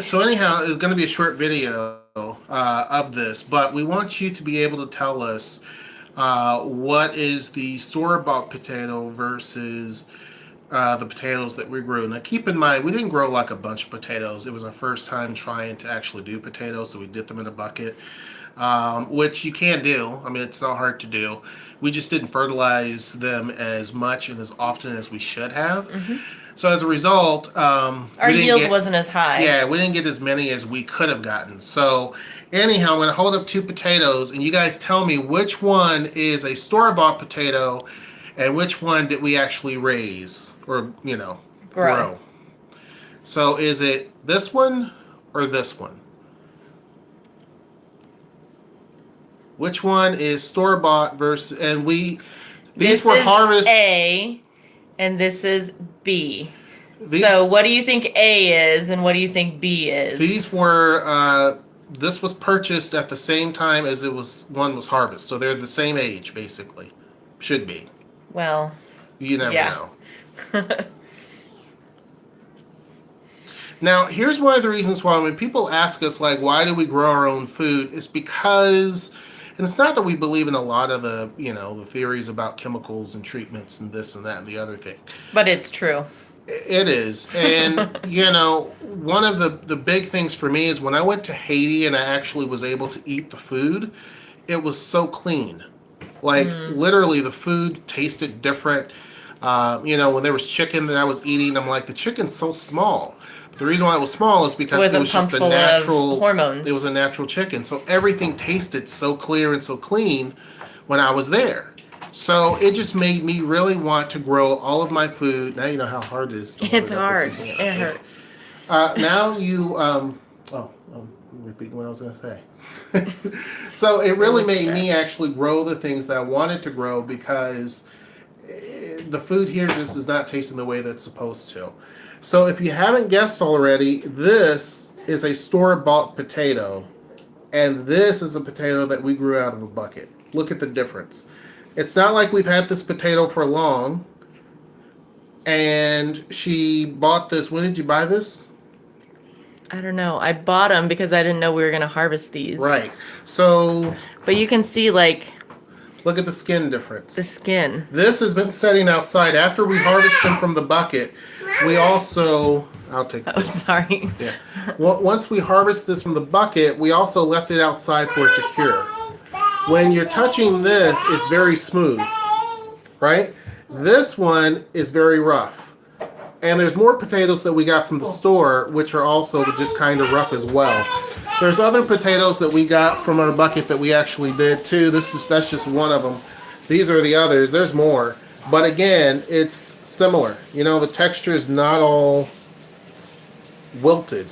So anyhow, it's going to be a short video of this, but we want you to be able to tell us what is the store-bought potato versus the potatoes that we grew. Now, keep in mind, we didn't grow like a bunch of potatoes. It was our first time trying to actually do potatoes, so we did them in a bucket, which you can do. I mean, it's not hard to do. We just didn't fertilize them as much and as often as we should have. Hmm. So as a result, Our yield wasn't as high. yeah, we didn't get as many as we could have gotten. So anyhow, I'm going to hold up two potatoes, and you guys tell me which one is a store-bought potato, and which one did we actually raise or grow. So is it this one or this one? Which one is store-bought versus these This were is harvest. A, and this is B. These, So what do you think A is, and what do you think B is? These were this was purchased at the same time as one was harvested, so they're the same age basically. Should be. Well, You never yeah. know. Now, here's one of the reasons why when people ask us like, why do we grow our own food? It's because, and it's not that we believe in a lot of the theories about chemicals and treatments and this and that and the other thing. But it's true. It is. And, one of the big things for me is when I went to Haiti and I actually was able to eat the food, it was so clean. Like, literally, the food tasted different. When there was chicken that I was eating, I'm like, the chicken's so small. The reason why it was small is because it was just a natural hormones. It was a natural chicken. So everything tasted so clear and so clean when I was there. So it just made me really want to grow all of my food. Now you know how hard it is. It's hard. It hurt. Now you, I'm repeating what I was going to say. So it really made me actually grow the things that I wanted to grow because the food here just is not tasting the way that it's supposed to. So if you haven't guessed already, this is a store-bought potato, and this is a potato that we grew out of a bucket. Look at the difference. It's not like we've had this potato for long. And she bought this. When did you buy this? I don't know. I bought them because I didn't know we were going to harvest these. Right. So But you can see, look at the skin difference. the skin. This has been setting outside. After we harvest them from the bucket, we also... I'll take this. Oh, sorry. Yeah. Once we harvest this from the bucket, we also left it outside for it to cure. When you're touching this, it's very smooth, right? This one is very rough. And there's more potatoes that we got from the store, which are also just kind of rough as well. There's other potatoes that we got from our bucket that we actually did too. That's just one of them. These are the others. There's more. But again, it's similar. The texture is not all wilted.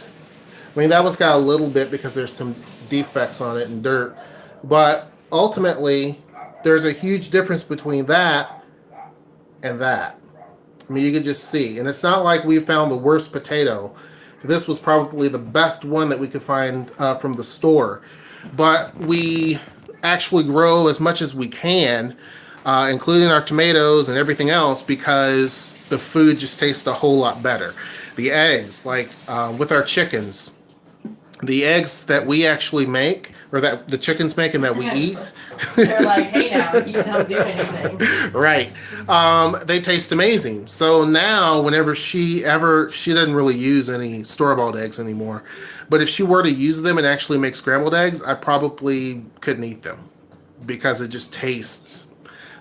I mean, that one's got a little bit because there's some defects on it and dirt. But ultimately, there's a huge difference between that and that. I mean, you can just see. And it's not like we found the worst potato. This was probably the best one that we could find from the store. But we actually grow as much as we can, including our tomatoes and everything else, because the food just tastes a whole lot better. The eggs, like with our chickens, the eggs that we actually make, or that the chickens make and that we eat. They're like, hey now, you don't do anything. Right. They taste amazing. So now whenever she doesn't really use any store-bought eggs anymore. But if she were to use them and actually make scrambled eggs, I probably couldn't eat them because it just tastes.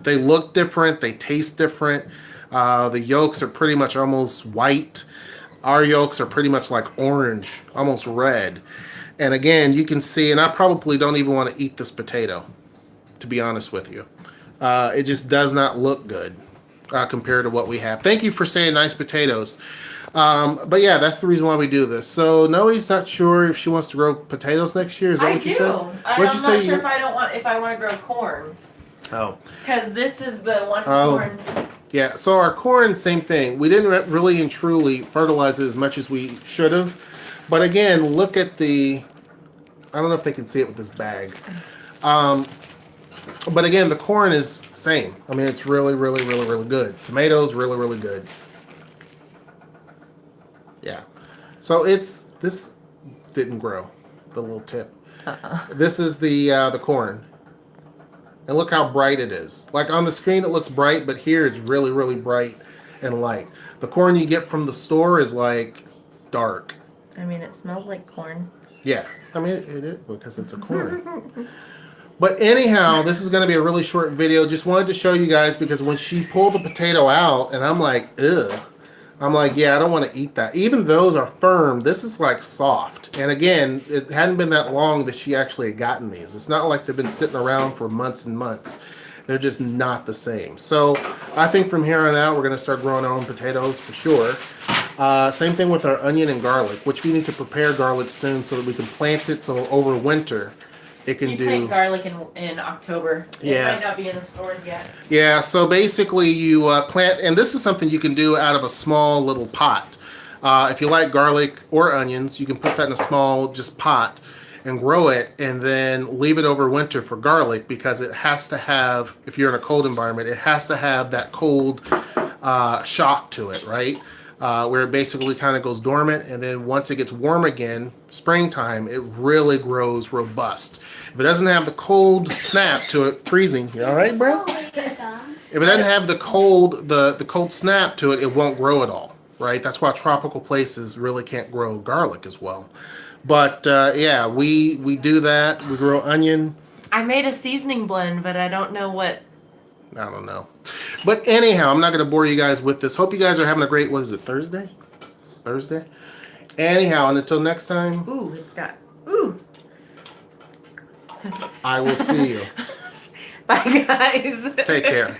They look different. They taste different. The yolks are pretty much almost white. Our yolks are pretty much like orange, almost red. And again, you can see, and I probably don't even want to eat this potato, to be honest with you. It just does not look good compared to what we have. Thank you for saying nice potatoes. But yeah, that's the reason why we do this. So Noe's not sure if she wants to grow potatoes next year. Is that what you said? I'm not sure if I want to grow corn. Oh. Because this is the one corn. Yeah, so our corn, same thing. We didn't really and truly fertilize it as much as we should have. But again, look at I don't know if they can see it with this bag. But again, the corn is same. I mean, it's really, really, really, really good. Tomatoes, really, really good. Yeah. So it's This didn't grow. The little tip. Uh-uh. This is the corn. And look how bright it is. Like on the screen it looks bright, but here it's really, really bright and light. The corn you get from the store is like dark. I mean, it smells like corn. Yeah, I mean it is because it's a corn. But anyhow, this is going to be a really short video. Just wanted to show you guys because when she pulled the potato out, and I'm like, ugh. I'm like, yeah, I don't want to eat that. Even those are firm. This is like soft. And again, it hadn't been that long that she actually had gotten these. It's not like they've been sitting around for months and months. They're just not the same. So I think from here on out, we're going to start growing our own potatoes for sure. Same thing with our onion and garlic, which we need to prepare garlic soon so that we can plant it so over winter it can You do. plant garlic in October. Yeah. It might not be in the stores yet. Yeah, so basically you plant, and this is something you can do out of a small little pot. If you like garlic or onions, you can put that in a small just pot and grow it and then leave it over winter for garlic because it has to have, if you're in a cold environment, it has to have that cold shock to it, right? Where it basically kind of goes dormant, and then once it gets warm again, springtime, it really grows robust. If it doesn't have the cold snap to it, freezing, you all right, bro? If it doesn't have the cold snap to it, it won't grow at all, right? That's why tropical places really can't grow garlic as well. But yeah, we do that. We grow onion. I made a seasoning blend, but I don't know what. I don't know. But anyhow, I'm not going to bore you guys with this. Hope you guys are having a great, what is it, Thursday? Thursday? Anyhow, and until next time. Ooh, it's got. Ooh. I will see you. Bye, guys. Take care.